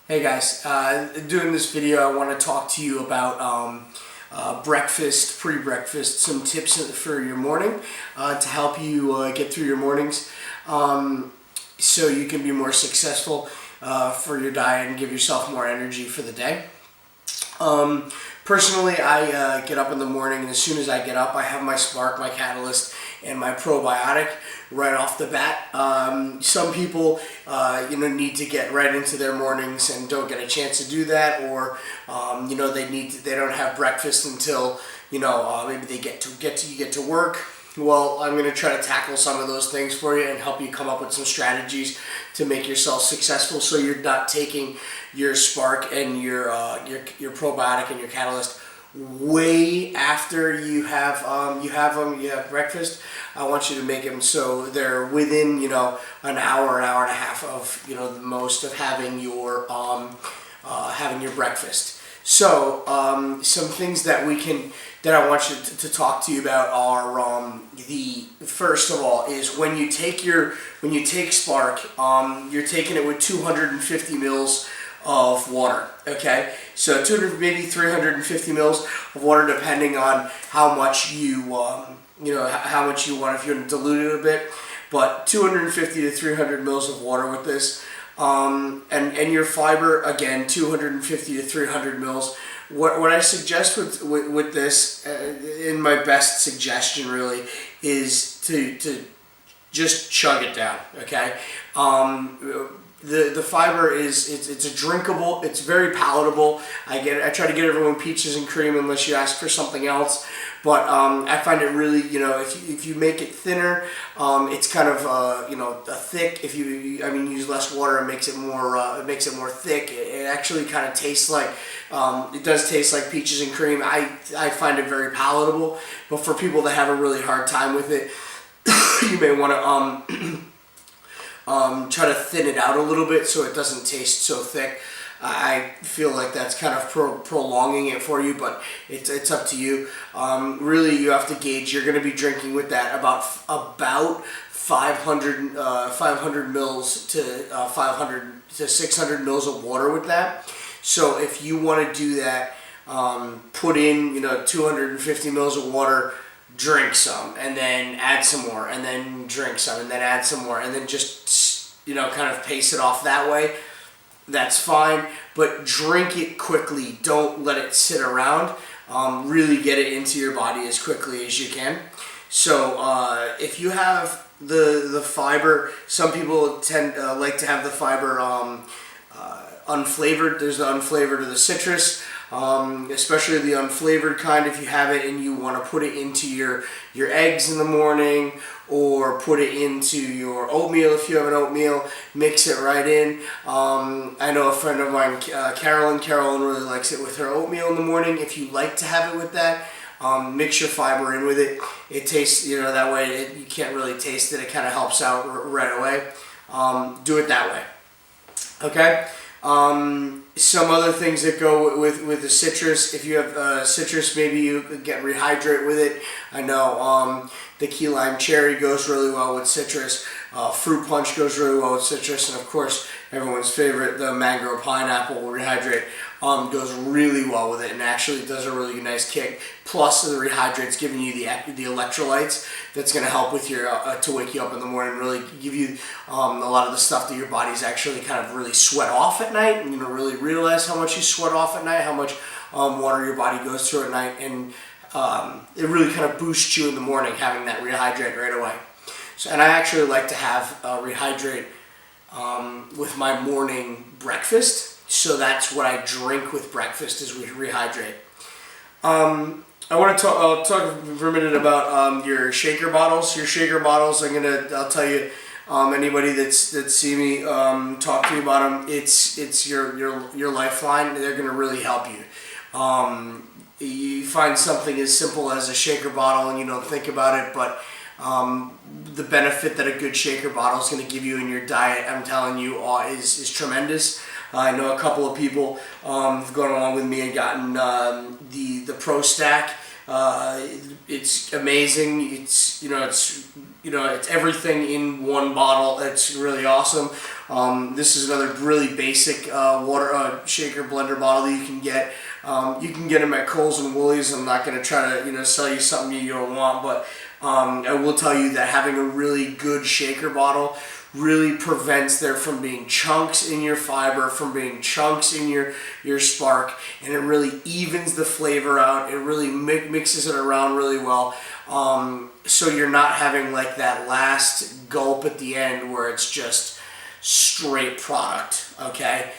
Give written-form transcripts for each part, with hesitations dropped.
Hey guys, doing this video I want to talk to you about breakfast, pre-breakfast, some tips for your morning to help you get through your mornings so you can be more successful for your diet and give yourself more energy for the day. Personally, I get up in the morning, and as soon as I get up, I have my Spark, my Catalyst, and my probiotic right off the bat. Some people, need to get right into their mornings and don't get a chance to do that, or they don't have breakfast until maybe they get to work. Well, I'm going to try to tackle some of those things for you and help you come up with some strategies to make yourself successful, so you're not taking your Spark and your probiotic and your Catalyst way after you have breakfast. I want you to make them so they're within an hour and a half of the most of having your breakfast. So some things that I want you to talk to you about are the first of all is when you take Spark, you're taking it with 250 mils of water. Okay, so 200, maybe 350 mils of water, depending on how much you how much you want, if you want to dilute it a bit. But 250 to 300 mils of water with this. And your fiber, again, 250 to 300 mils. What I suggest with this, in my best suggestion really, is to just chug it down. Okay, the fiber it's a drinkable. It's very palatable. I try to get everyone peaches and cream unless you ask for something else. But I find it really, if you make it thinner, it's kind of a thick. If you use less water, it makes it more thick. It actually kind of tastes like it does taste like peaches and cream. I find it very palatable. But for people that have a really hard time with it, you may want to try to thin it out a little bit so it doesn't taste so thick. I feel like that's kind of prolonging it for you, but it's up to you. Really, you have to gauge. You're going to be drinking with that about 500 mils to 500 to 600 mils of water with that. So if you want to do that, put in 250 mils of water, drink some, and then add some more, and then drink some, and then add some more, and then just kind of pace it off that way. That's fine, but drink it quickly. Don't let it sit around. Really get it into your body as quickly as you can. So if you have the fiber, some people tend like to have the fiber unflavored. There's the unflavored or the citrus, especially the unflavored kind. If you have it and you want to put it into your eggs in the morning, or put it into your oatmeal if you have an oatmeal, mix it right in. I know a friend of mine, Carolyn really likes it with her oatmeal in the morning. If you like to have it with that, mix your fiber in with it. It tastes, that way you can't really taste it. It kind of helps out right away. Do it that way. Okay? Some other things that go with the citrus. If you have citrus, maybe you could rehydrate with it. I know the key lime cherry goes really well with citrus. Fruit punch goes really well with citrus, and of course everyone's favorite, the mango pineapple rehydrate, goes really well with it, and actually does a really nice kick. Plus the rehydrate's giving you the electrolytes that's going to help with your to wake you up in the morning, really give you a lot of the stuff that your body's actually kind of really sweat off at night, and really realize how much you sweat off at night, how much water your body goes through at night, and it really kind of boosts you in the morning having that rehydrate right away. So, and I actually like to have rehydrate with my morning breakfast. So that's what I drink with breakfast is rehydrate. I want to talk for a minute about your shaker bottles. Your shaker bottles, I'll tell you, anybody that's see me talk to you about them, it's your lifeline. They're going to really help you. You find something as simple as a shaker bottle and you don't think about it, but the benefit that a good shaker bottle is going to give you in your diet, I'm telling you, is tremendous. I know a couple of people have gone along with me and gotten the Pro Stack. It's amazing. It's everything in one bottle. It's really awesome. This is another really basic water shaker blender bottle that you can get. You can get them at Kohl's and Woolies. I'm not going to try to sell you something you don't want, but I will tell you that having a really good shaker bottle really prevents there from being chunks in your fiber, from being chunks in your spark, and it really evens the flavor out. It really mixes it around really well, so you're not having like that last gulp at the end where it's just straight product, okay?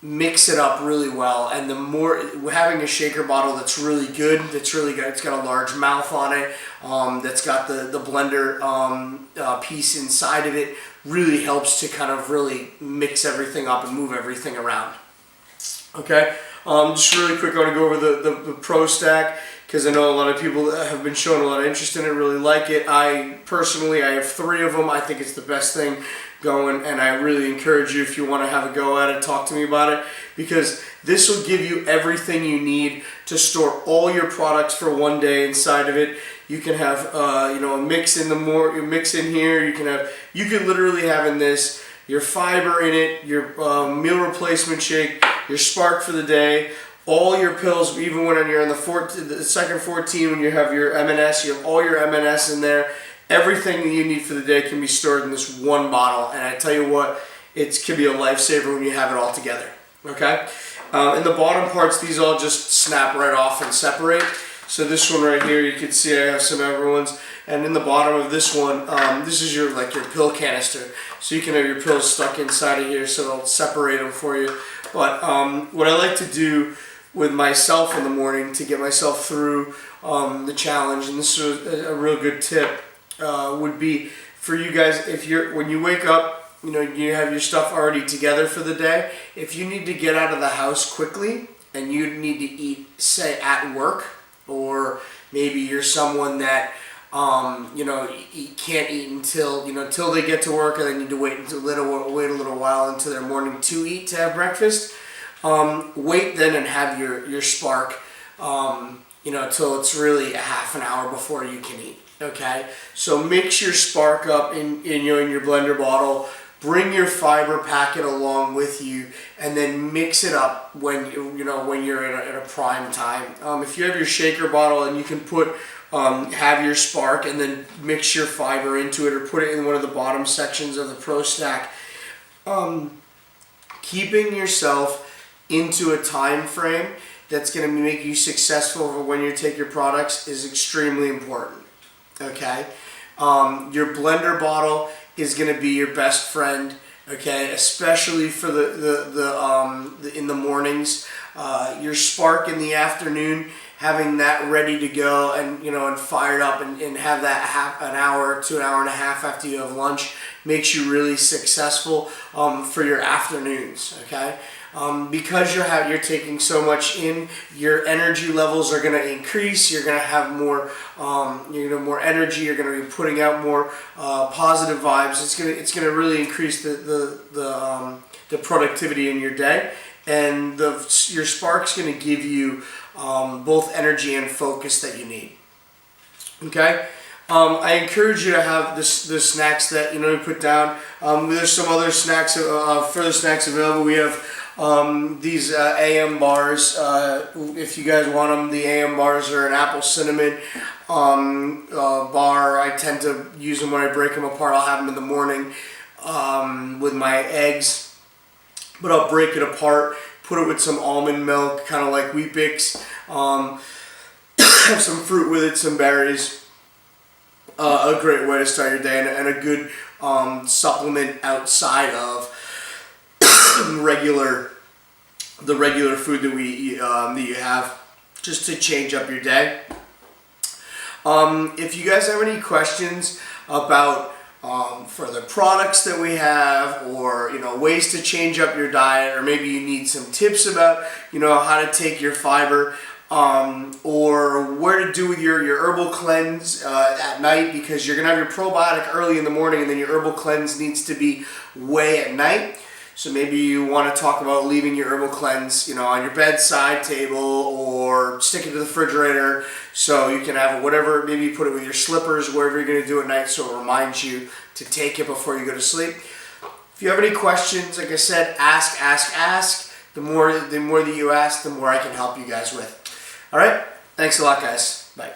Mix it up really well, and the more having a shaker bottle that's really good, it's got a large mouth on it, that's got the blender piece inside of it, really helps to kind of really mix everything up and move everything around. Okay, just really quick, I want to go over the Pro Stack, because I know a lot of people have been showing a lot of interest in it, really like it. I have 3 of them. I think it's the best thing going, and I really encourage you, if you want to have a go at it, talk to me about it, because this will give you everything you need to store all your products for one day inside of it. You can have a mix in here. You could literally have in this your fiber in it, your meal replacement shake, your spark for the day, all your pills. Even when you're on the second 14, when you have your M&S, you have all your M&S in there. Everything that you need for the day can be stored in this one bottle, and I tell you what, it can be a lifesaver when you have it all together. Okay, in the bottom parts, these all just snap right off and separate. So this one right here, you can see I have some other ones, and in the bottom of this one, this is your pill canister, so you can have your pills stuck inside of here, so it'll separate them for you. But what I like to do with myself in the morning to get myself through the challenge, and this is a real good tip, would be for you guys, when you wake up, you have your stuff already together for the day. If you need to get out of the house quickly and you need to eat, say, at work, or maybe you're someone that can't eat until they get to work, and they need to wait a little while into their morning to eat, to have breakfast. Wait then and have your spark till it's really a half an hour before you can eat. Okay, so mix your spark up in your blender bottle. Bring your fiber packet along with you, and then mix it up when you're in a prime time. If you have your shaker bottle, and you can have your spark and then mix your fiber into it, or put it in one of the bottom sections of the Pro Stack. Keeping yourself into a time frame that's going to make you successful for when you take your products is extremely important. Okay, your blender bottle is going to be your best friend. Okay, especially for in the mornings. Your spark in the afternoon, having that ready to go and fired up and have that an hour to an hour and a half after you have lunch makes you really successful for your afternoons. Okay. Because you're taking so much in, your energy levels are going to increase. You're going to have more, more energy. You're going to be putting out more positive vibes. It's going to really increase the productivity in your day, and your spark's going to give you both energy and focus that you need. Okay. I encourage you to have the snacks that you put down. There's some other snacks, further snacks available. We have these AM bars. If you guys want them, the AM bars are an apple cinnamon bar. I tend to use them when I break them apart. I'll have them in the morning with my eggs, but I'll break it apart, put it with some almond milk, kind of like Wheat Bix. Have some fruit with it, some berries. A great way to start your day, and a good supplement outside of the regular food that we eat, that you have, just to change up your day. If you guys have any questions about further products that we have, or ways to change up your diet, or maybe you need some tips about how to take your fiber, or where to do with your herbal cleanse at night, because you're going to have your probiotic early in the morning, and then your herbal cleanse needs to be way at night. So maybe you want to talk about leaving your herbal cleanse, on your bedside table, or stick it to the refrigerator, so you can have whatever. Maybe you put it with your slippers, wherever you're going to do it at night, so it reminds you to take it before you go to sleep. If you have any questions, like I said, ask. The more that you ask, the more I can help you guys with. All right? Thanks a lot, guys. Bye.